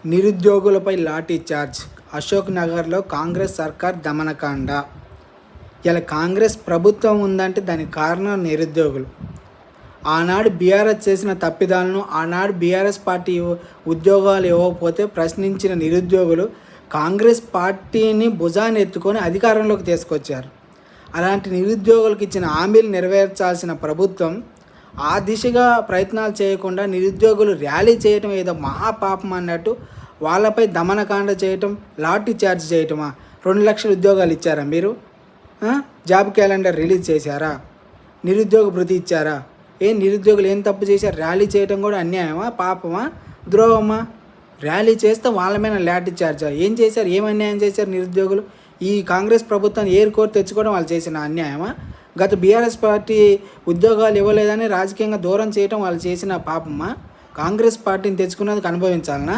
నిరుద్యోగులపై lathi charge. Ashok నగర్లో కాంగ్రెస్ సర్కార్ దమనకాండ. ఇలా కాంగ్రెస్ ప్రభుత్వం ఉందంటే దానికి కారణం నిరుద్యోగులు. ఆనాడు బీఆర్ఎస్ చేసిన తప్పిదాలను, ఆనాడు బీఆర్ఎస్ పార్టీ ఉద్యోగాలు ఇవ్వకపోతే ప్రశ్నించిన నిరుద్యోగులు కాంగ్రెస్ పార్టీని భుజాన్ని ఎత్తుకొని అధికారంలోకి తీసుకొచ్చారు. అలాంటి నిరుద్యోగులకు ఇచ్చిన హామీలు నెరవేర్చాల్సిన ప్రభుత్వం ఆ దిశగా ప్రయత్నాలు చేయకుండా నిరుద్యోగులు ర్యాలీ చేయటం ఏదో మహాపాపం అన్నట్టు వాళ్ళపై దమనకాండ చేయటం, లాఠీ చార్జ్ చేయటమా? 2 లక్షల ఉద్యోగాలు ఇచ్చారా మీరు? జాబ్ క్యాలెండర్ రిలీజ్ చేశారా? నిరుద్యోగ భృతి ఇచ్చారా? నిరుద్యోగులు ఏం తప్పు చేశారు? ర్యాలీ చేయటం కూడా అన్యాయమా, పాపమా, ద్రోహమా? ర్యాలీ చేస్తే వాళ్ళ మీద లాఠీ చార్జా? ఏం చేశారు? ఏం అన్యాయం చేశారు నిరుద్యోగులు? ఈ కాంగ్రెస్ ప్రభుత్వాన్ని ఏరుకోరి తెచ్చుకోవడం వాళ్ళు చేసిన అన్యాయమా? గత బీఆర్ఎస్ పార్టీ ఉద్యోగాలు ఇవ్వలేదని రాజకీయంగా దూరం చేయడం వాళ్ళు చేసిన పాపమా? కాంగ్రెస్ పార్టీని తెచ్చుకున్నది అనుభవించాలనా?